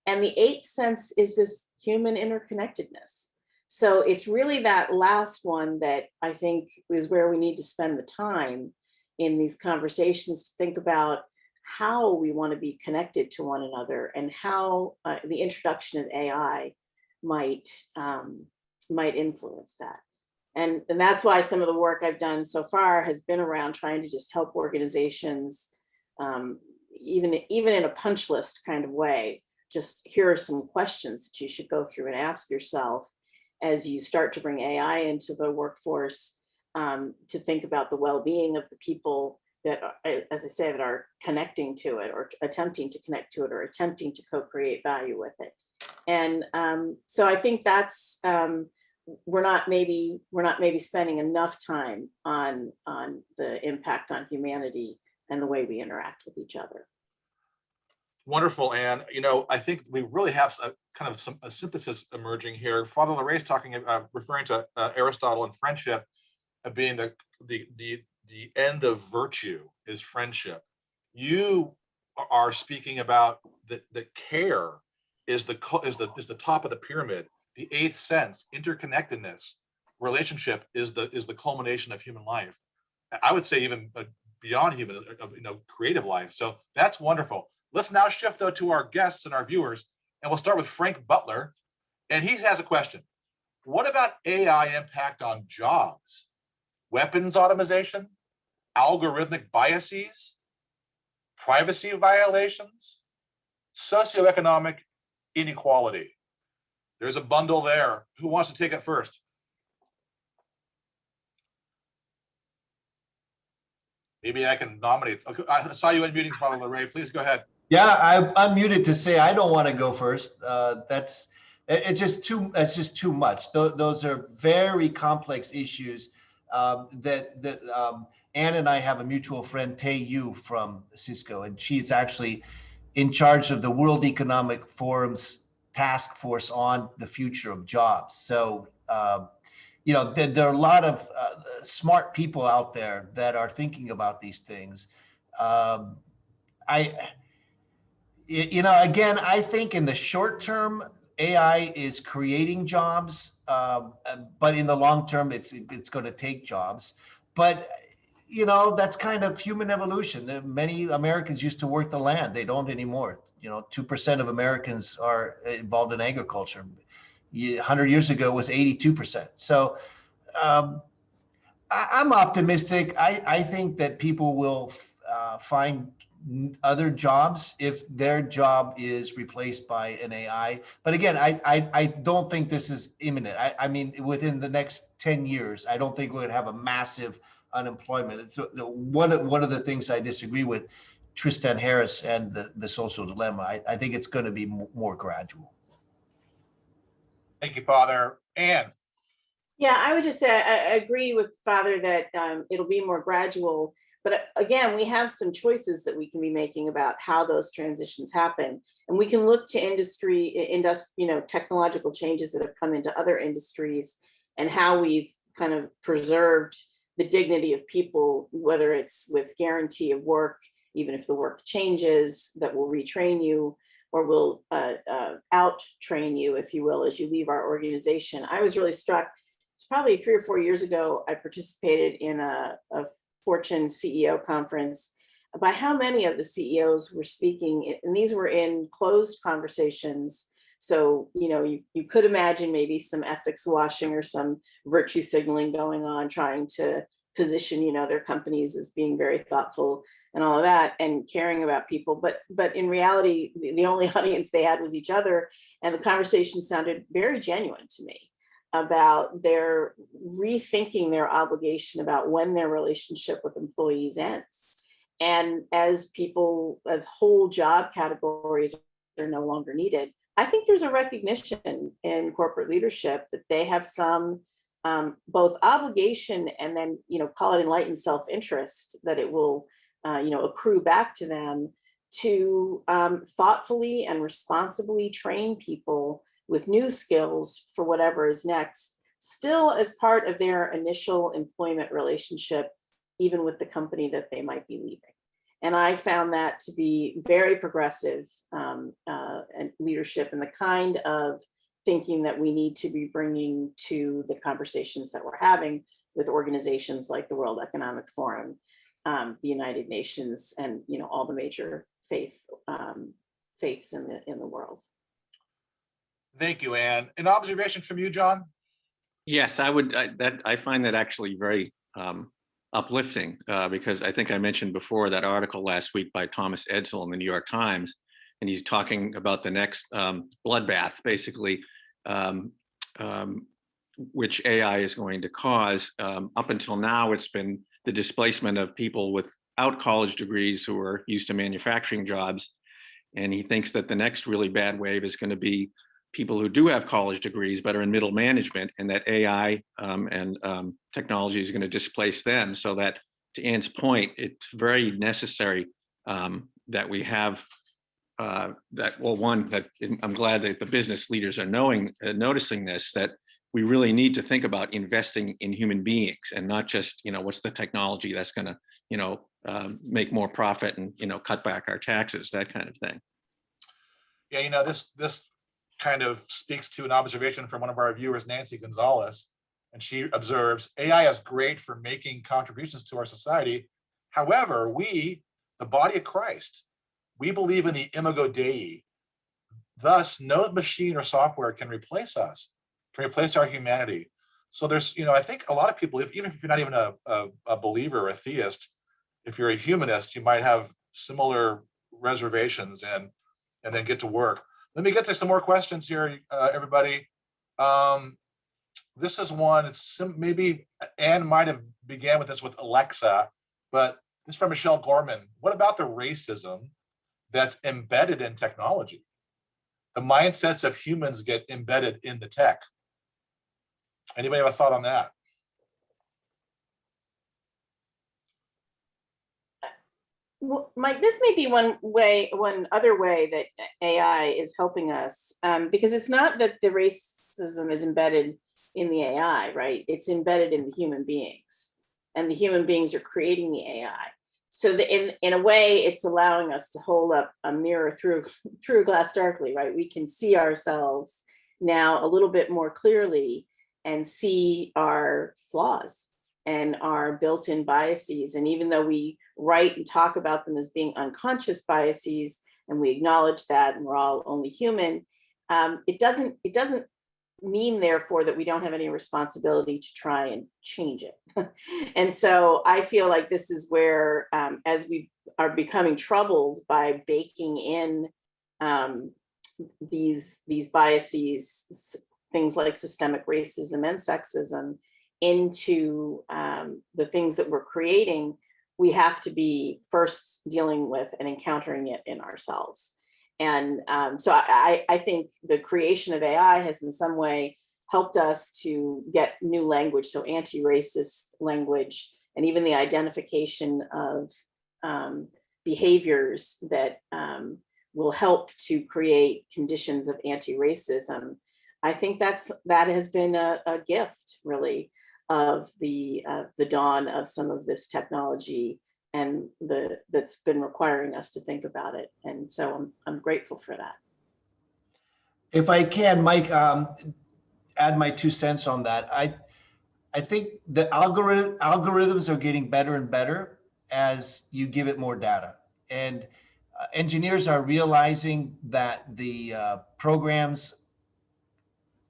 D: And the 8th sense is this human interconnectedness. So it's really that last one that I think is where we need to spend the time in these conversations to think about how we want to be connected to one another, and how the introduction of AI might influence that. And that's why some of the work I've done so far has been around trying to just help organizations, even in a punch list kind of way. Just here are some questions that you should go through and ask yourself as you start to bring AI into the workforce, to think about the well-being of the people that, as I say, that are connecting to it, or attempting to connect to it, or attempting to co-create value with it. And so I think that's, we're not maybe spending enough time on the impact on humanity and the way we interact with each other.
B: Wonderful, Anne. I think we really have a synthesis emerging here. Father LaRae is talking, referring to Aristotle and friendship being the end of virtue is friendship. You are speaking about the care is the top of the pyramid. The 8th sense, interconnectedness, relationship is the culmination of human life. I would say even beyond human, creative life. So that's wonderful. Let's now shift though to our guests and our viewers, and we'll start with Frank Butler. And he has a question. What about AI impact on jobs? Weapons automation, algorithmic biases, privacy violations, socioeconomic inequality? There's a bundle there. Who wants to take it first? Maybe I can nominate. Okay, I saw you unmuting, Father LaRae. Please go ahead.
C: Yeah, I'm unmuted to say I don't want to go first. It's just too much. Those are very complex issues that Anne and I have a mutual friend, Tae Yu from Cisco, and she's actually in charge of the World Economic Forum's task force on the future of jobs. So, there are a lot of smart people out there that are thinking about these things. Again, I think in the short term, AI is creating jobs, but in the long term, it's going to take jobs. But that's kind of human evolution. Many Americans used to work the land; they don't anymore. 2% of Americans are involved in agriculture. 100 years ago, it was 82%. So I'm optimistic. I think that people will find other jobs if their job is replaced by an AI. But again, I don't think this is imminent. I mean, within the next 10 years, I don't think we're going to have a massive unemployment. It's one of the things I disagree with Tristan Harris and the social dilemma. I think it's going to be more gradual.
B: Thank you, Father. Anne.
D: Yeah, I would just say I agree with Father that it'll be more gradual. But again, we have some choices that we can be making about how those transitions happen. And we can look to technological changes that have come into other industries, and how we've kind of preserved the dignity of people, whether it's with guarantee of work, even if the work changes, that will retrain you or will out-train you, if you will, as you leave our organization. I was really struck, it's probably 3 or 4 years ago, I participated in a Fortune CEO conference by how many of the CEOs were speaking, and these were in closed conversations. So, you could imagine maybe some ethics washing or some virtue signaling going on, trying to position, their companies as being very thoughtful and all of that, and caring about people. But in reality, the only audience they had was each other. And the conversation sounded very genuine to me about their rethinking their obligation about when their relationship with employees ends. And as whole job categories are no longer needed, I think there's a recognition in corporate leadership that they have some both obligation and then, call it enlightened self-interest, that it will, accrue back to them to thoughtfully and responsibly train people with new skills for whatever is next, still as part of their initial employment relationship, even with the company that they might be leaving. And I found that to be very progressive and leadership, and the kind of thinking that we need to be bringing to the conversations that we're having with organizations like the World Economic Forum, the United Nations, and all the major faiths in the world.
B: Thank you, Anne. An observation from you, John?
A: Yes, I find that actually very uplifting, because I think I mentioned before that article last week by Thomas Edsall in the New York Times, and he's talking about the next bloodbath, basically, which AI is going to cause. Up until now, it's been the displacement of people without college degrees who are used to manufacturing jobs. And he thinks that the next really bad wave is going to be people who do have college degrees but are in middle management, and that AI and technology is going to displace them. So that, to Anne's point, it's very necessary that we have that. Well, one, that I'm glad that the business leaders are noticing this, that we really need to think about investing in human beings and not just, what's the technology that's going to, make more profit and, cut back our taxes, that kind of thing.
B: Yeah, this kind of speaks to an observation from one of our viewers, Nancy Gonzalez, and she observes, AI is great for making contributions to our society. However, we, the body of Christ, we believe in the imago Dei. Thus, no machine or software can replace us, can replace our humanity. So there's, I think a lot of people, even if you're not even a believer or a theist, if you're a humanist, you might have similar reservations and then get to work. Let me get to some more questions here, everybody. This is one, maybe Anne might have began with this with Alexa, but this is from Michelle Gorman. What about the racism that's embedded in technology? The mindsets of humans get embedded in the tech. Anybody have a thought on that?
D: Well, Mike, this may be one other way that AI is helping us, because it's not that the racism is embedded in the AI, right? It's embedded in the human beings, and the human beings are creating the AI. So in a way, it's allowing us to hold up a mirror through glass darkly, right? We can see ourselves now a little bit more clearly and see our flaws and our built-in biases. And even though we write and talk about them as being unconscious biases, and we acknowledge that, and we're all only human, it doesn't mean, therefore, that we don't have any responsibility to try and change it. And so I feel like this is where, as we are becoming troubled by baking in these biases, things like systemic racism and sexism, into the things that we're creating, we have to be first dealing with and encountering it in ourselves. And so I think the creation of AI has in some way helped us to get new language, so anti-racist language, and even the identification of behaviors that will help to create conditions of anti-racism. I think that has been a gift, really, of the dawn of some of this technology, and that's been requiring us to think about it. And so I'm grateful for that.
C: If I can, Mike, add my 2 cents on that. I think the algorithms are getting better and better as you give it more data. And engineers are realizing that the programs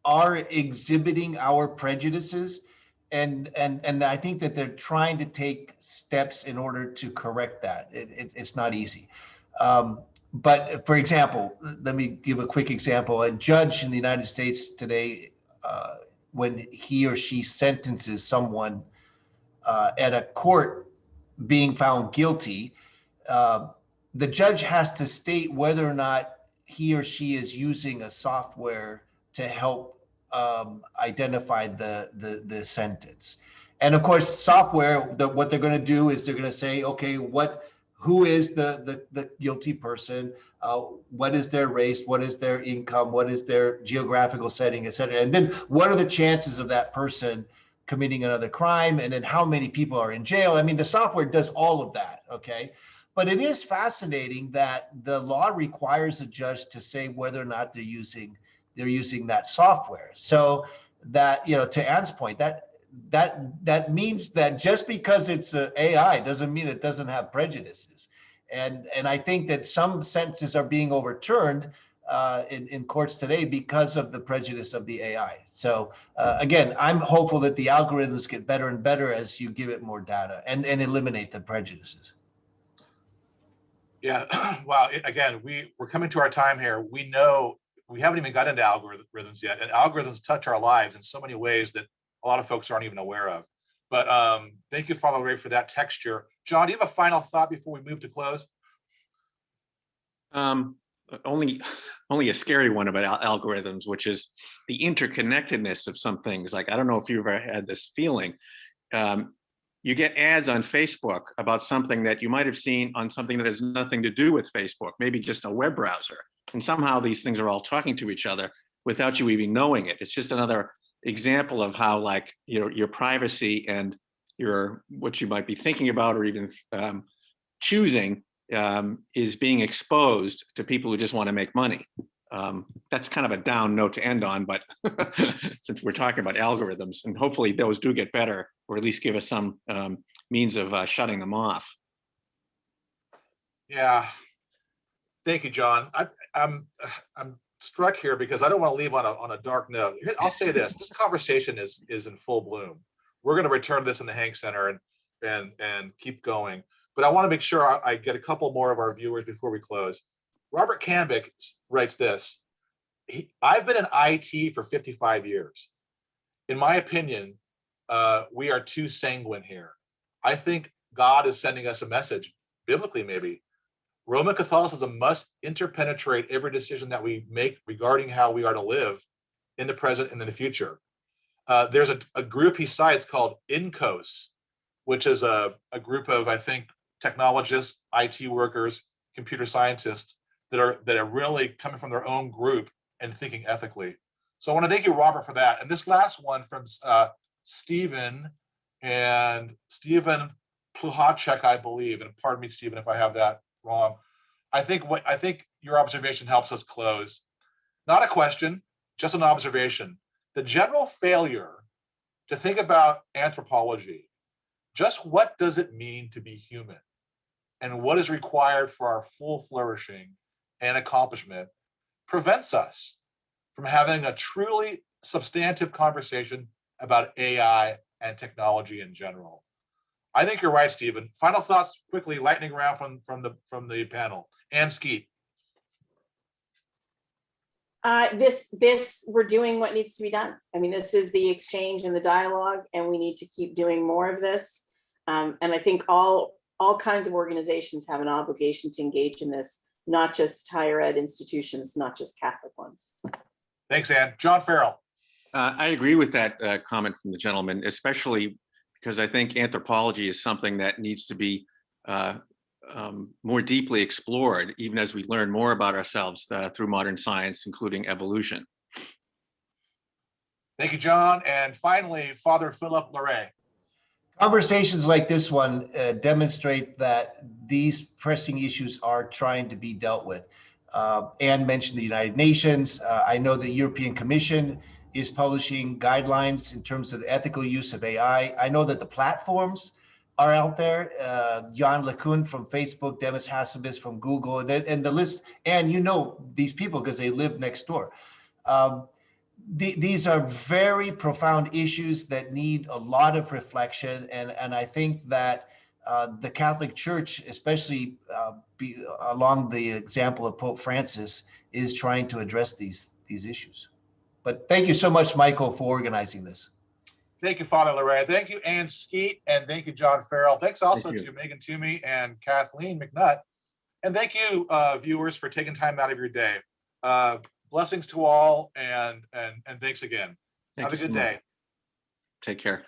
C: are exhibiting our prejudices. And I think that they're trying to take steps in order to correct that. It's not easy. But for example, let me give a quick example. A judge in the United States today, when he or she sentences someone at a court being found guilty, the judge has to state whether or not he or she is using a software to help identify the sentence. And of course, software, what they're going to do is they're going to say, okay, who is the guilty person? What is their race? What is their income? What is their geographical setting, et cetera? And then what are the chances of that person committing another crime? And then how many people are in jail? I mean, the software does all of that, okay? But it is fascinating that the law requires a judge to say whether or not they're using that software. So that, to Ann's point, that means that just because it's a AI doesn't mean it doesn't have prejudices. And I think that some sentences are being overturned in courts today because of the prejudice of the AI. So again, I'm hopeful that the algorithms get better and better as you give it more data and eliminate the prejudices.
B: Yeah, wow. Again, we're coming to our time here. We know we haven't even got into algorithms yet, and algorithms touch our lives in so many ways that a lot of folks aren't even aware of. But thank you, Father Ray, for that texture. John, do you have a final thought before we move to close?
A: Only a scary one about algorithms, which is the interconnectedness of some things. Like, I don't know if you've ever had this feeling. You get ads on Facebook about something that you might have seen on something that has nothing to do with Facebook, maybe just a web browser. And somehow these things are all talking to each other without you even knowing it. It's just another example of how, like, your privacy and what you might be thinking about or even choosing is being exposed to people who just want to make money. That's kind of a down note to end on, but since we're talking about algorithms, and hopefully those do get better, or at least give us some means of shutting them off.
B: Yeah, thank you, John. I'm struck here because I don't want to leave on a dark note. I'll say this: this conversation is in full bloom. We're going to return to this in the Hank Center and keep going. But I want to make sure I get a couple more of our viewers before we close. Robert Cambick writes this: I've been in IT for 55 years. In my opinion, we are too sanguine here. I think God is sending us a message, biblically maybe. Roman Catholicism must interpenetrate every decision that we make regarding how we are to live in the present and in the future. There's a group he cites called INCOS, which is a group of, I think, technologists, IT workers, computer scientists that are really coming from their own group and thinking ethically. So I want to thank you, Robert, for that. And this last one from Stephen Pluhacek, I believe, and pardon me, Stephen, if I have that wrong. I think your observation helps us close. Not a question, just an observation. The general failure to think about anthropology, just what does it mean to be human, and what is required for our full flourishing and accomplishment, prevents us from having a truly substantive conversation about AI and technology in general. I think you're right, Stephen. Final thoughts quickly, lightning round from the panel. Ann Skeet.
D: We're doing what needs to be done. I mean, this is the exchange and the dialogue, and we need to keep doing more of this. And I think all kinds of organizations have an obligation to engage in this, not just higher ed institutions, not just Catholic ones.
B: Thanks, Ann. John Farrell.
A: I agree with that comment from the gentleman, especially because I think anthropology is something that needs to be more deeply explored, even as we learn more about ourselves through modern science, including evolution.
B: Thank you, John. And finally, Father Philip Larray.
C: Conversations like this one demonstrate that these pressing issues are trying to be dealt with. Anne mentioned the United Nations. I know the European Commission is publishing guidelines in terms of the ethical use of AI. I know that the platforms are out there. Jan LeCun from Facebook, Demis Hassabis from Google, and the list. And you know these people because they live next door. These are very profound issues that need a lot of reflection, and I think that the Catholic Church, especially along the example of Pope Francis, is trying to address these issues. But thank you so much, Michael, for organizing this.
B: Thank you, Father Larray. Thank you, Ann Skeet, and thank you, John Farrell. Thanks also to Megan Toomey and Kathleen McNutt. And thank you, viewers, for taking time out of your day. Blessings to all, and thanks again.
A: Thank
B: Have a
A: you so
B: good
A: much.
B: day.
A: Take care.